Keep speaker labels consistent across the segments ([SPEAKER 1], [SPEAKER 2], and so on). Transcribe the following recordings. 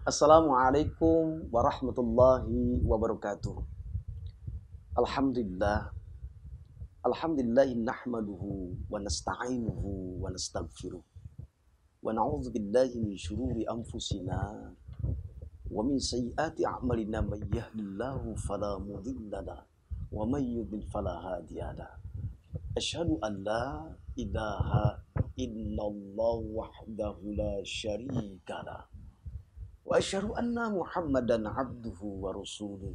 [SPEAKER 1] Assalamualaikum warahmatullahi wabarakatuh. Alhamdulillah. Alhamdulillahi nahmaduhu wa nasta'inuhu wa nastaghfiruh. Wa na'udzu billahi min syururi anfusina wa min sayyiati a'malina may yahdihillahu fala mudilla lahu wa may yudlil fala hadiya lahu. Asyhadu an la ilaha illallah wahdahu la syarika lahu. Wa asyhadu anna Muhammadan abduhu wa rasuluh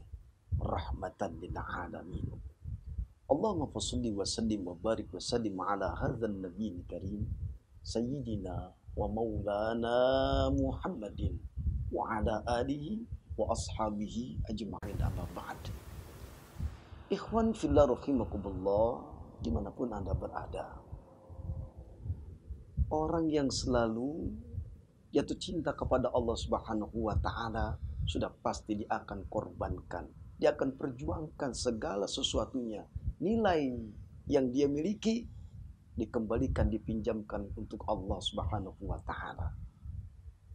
[SPEAKER 1] rahmatan lil alamin. Allahumma shalli wa sallim wa barik wa sallim ala hadzal nabiyil karim sayyidina wa maulana Muhammadin wa ala alihi wa ashabihi ajma'in, amma ba'd. Ikhwan fillah rahimakumullah, dimanapun Anda berada, orang yang selalu jatuh cinta kepada Allah Subhanahu wa ta'ala sudah pasti dia akan korbankan, dia akan perjuangkan segala sesuatunya. Nilai yang dia miliki dikembalikan, dipinjamkan untuk Allah Subhanahu wa ta'ala.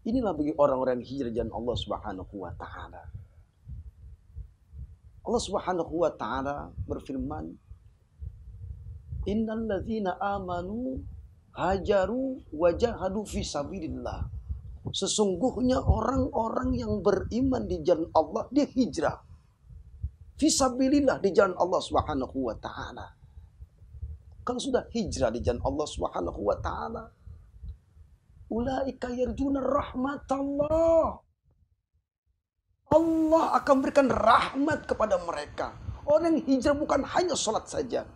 [SPEAKER 1] Inilah bagi orang-orang hijrah jalan Allah Subhanahu wa ta'ala. Allah Subhanahu wa ta'ala berfirman, innal ladzina amanu hajaru wa jahadu fi sabilillah. Sesungguhnya orang-orang yang beriman di jalan Allah, dia hijrah fisabilillah di jalan Allah Subhanahu wa ta'ala. Kalau sudah hijrah di jalan Allah Subhanahu wa ta'ala, ulaika yarjuna rahmatallah. Allah akan berikan rahmat kepada mereka. Orang yang hijrah bukan hanya sholat saja,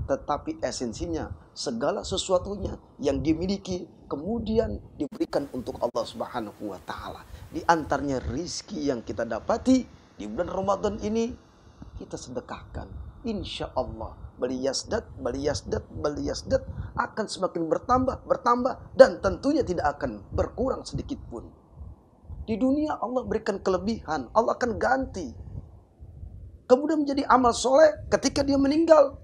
[SPEAKER 1] tetapi esensinya segala sesuatunya yang dimiliki kemudian diberikan untuk Allah Subhanahu wa ta'ala. Di antaranya rizki yang kita dapati di bulan Ramadan ini, kita sedekahkan. Insya Allah baliyasdat akan semakin bertambah dan tentunya tidak akan berkurang sedikit pun. Di dunia Allah berikan kelebihan, Allah akan ganti. Kemudian menjadi amal soleh ketika dia meninggal.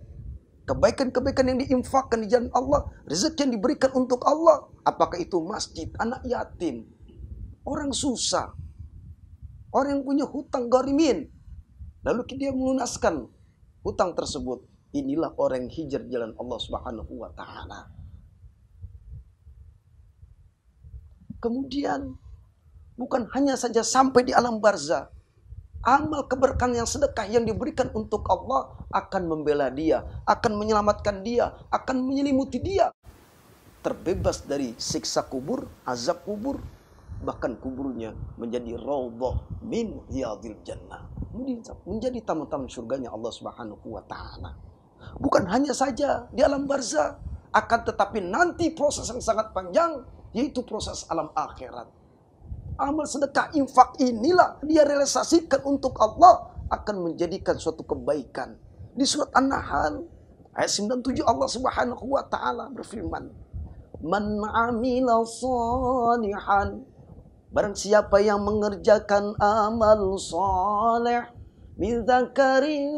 [SPEAKER 1] Kebaikan-kebaikan yang diinfakkan di jalan Allah, rezeki yang diberikan untuk Allah, apakah itu masjid, anak yatim, orang susah, orang yang punya hutang gharimin, lalu dia melunaskan hutang tersebut. Inilah orang yang hijrah jalan Allah Subhanahu wa ta'ala. Kemudian bukan hanya saja sampai di alam barzah, amal keberkahan yang sedekah yang diberikan untuk Allah akan membela dia, akan menyelamatkan dia, akan menyelimuti dia, terbebas dari siksa kubur, azab kubur, bahkan kuburnya menjadi raudhah min riyadil jannah, menjadi taman-taman surganya Allah Subhanahu wa ta'ala. Bukan hanya saja di alam barzah, akan tetapi nanti proses yang sangat panjang, yaitu proses alam akhirat. Amal sedekah infak inilah dia realisasikan untuk Allah, akan menjadikan suatu kebaikan. Di surat An-Nahl ayat 97 Allah Subhanahu wa ta'ala berfirman, man amila shalihan, barang siapa yang mengerjakan amal saleh, min dzakarin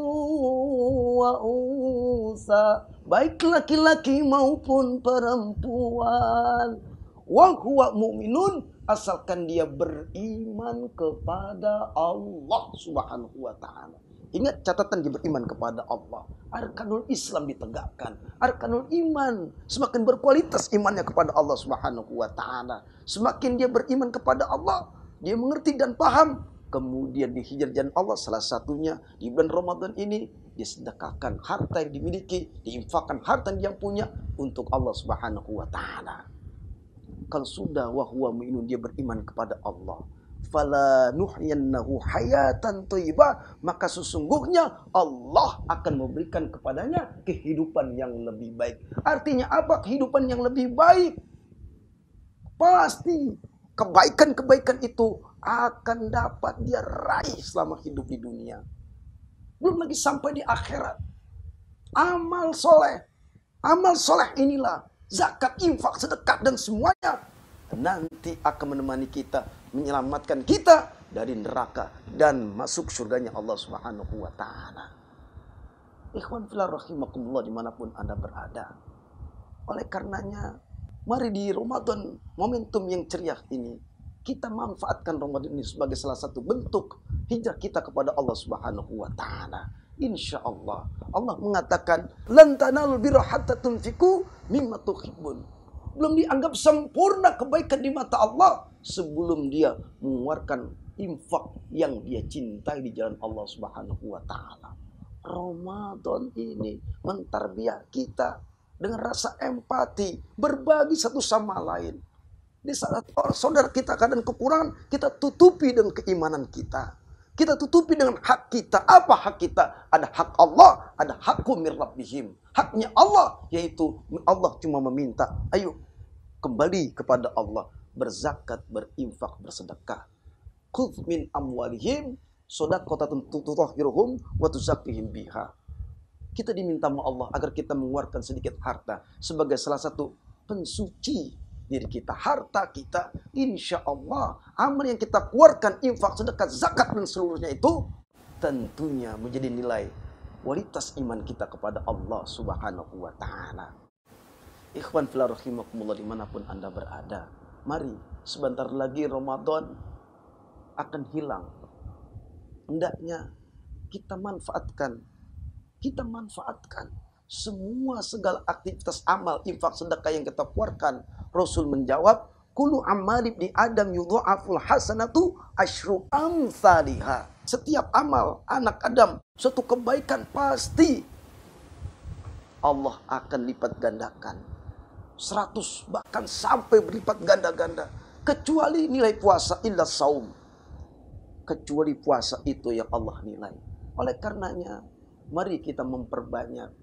[SPEAKER 1] wa unsa, baik laki-laki maupun perempuan, wa huwa mu'minun, asalkan dia beriman kepada Allah Subhanahu wa ta'ala. Ingat catatan dia beriman kepada Allah. Arkanul Islam ditegakkan. Arkanul iman. Semakin berkualitas imannya kepada Allah Subhanahu wa ta'ala, semakin dia beriman kepada Allah, dia mengerti dan paham. Kemudian di hijrah jalan Allah, salah satunya di bulan Ramadan ini, dia sedekahkan harta yang dimiliki, diinfakkan harta yang dia punya untuk Allah Subhanahu wa ta'ala. Kalau sudah wahwa mu'minun, dia beriman kepada Allah, fala nuhyannahu hayatan thayyibah, maka sesungguhnya Allah akan memberikan kepadanya kehidupan yang lebih baik. Artinya apa kehidupan yang lebih baik? Pasti kebaikan-kebaikan itu akan dapat dia raih selama hidup di dunia, belum lagi sampai di akhirat. Amal soleh inilah, zakat, infak, sedekah dan semuanya nanti akan menemani kita, menyelamatkan kita dari neraka dan masuk surganya Allah Subhanahu wa taala. Ikhwan fillah rahimakumullah dimanapun Anda berada. Oleh karenanya, mari di Ramadan, momentum yang ceria ini, kita manfaatkan Ramadan ini sebagai salah satu bentuk hijrah kita kepada Allah Subhanahu wa taala. Insya Allah. Allah mengatakan, "Lan tanalul birra hatta tunfiqu mimma tuhibbun." Belum dianggap sempurna kebaikan di mata Allah sebelum dia mengeluarkan infak yang dia cintai di jalan Allah Subhanahu wa taala. Ramadan ini mentarbiah kita dengan rasa empati, berbagi satu sama lain. Di saat saudara kita kadang kekurangan, kita tutupi dengan keimanan kita. Kita tutupi dengan hak kita. Apa hak kita? Ada hak Allah, ada hakku min rabbihim. Haknya Allah, yaitu Allah cuma meminta, ayo kembali kepada Allah, berzakat, berinfak, bersedekah. Khudz min amwalihim shadaqatan tutahhiruhum wa tuzakkihim biha. Kita diminta sama Allah agar kita mengeluarkan sedikit harta sebagai salah satu pensuci diri kita. Harta kita, insya Allah, amal yang kita keluarkan, infak, sedekah, zakat, dan seluruhnya itu tentunya menjadi nilai kualitas iman kita kepada Allah Subhanahu wa ta'ala. Ikhwan fillah rahimakumullah dimanapun Anda berada. Mari, sebentar lagi Ramadan akan hilang. Hendaknya kita manfaatkan semua segala aktivitas amal, infak, sedekah yang kita keluarkan. Rasul menjawab, kullu amali ibni adam yudha'aful hasanatu asyru amsalihha. Setiap amal anak Adam, suatu kebaikan pasti Allah akan lipat gandakan. 100 bahkan sampai berlipat ganda-ganda. Kecuali nilai puasa illa saum. Kecuali puasa itu yang Allah nilai. Oleh karenanya, mari kita memperbanyak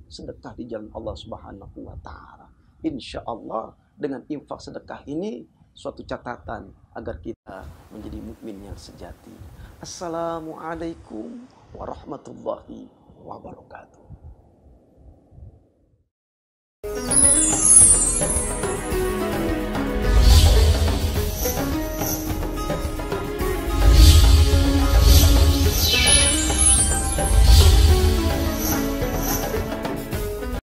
[SPEAKER 1] sedekah di jalan Allah Subhanahu wa ta'ala. Insya Allah dengan infak sedekah ini suatu catatan agar kita menjadi mukmin yang sejati. Assalamualaikum warahmatullahi wabarakatuh.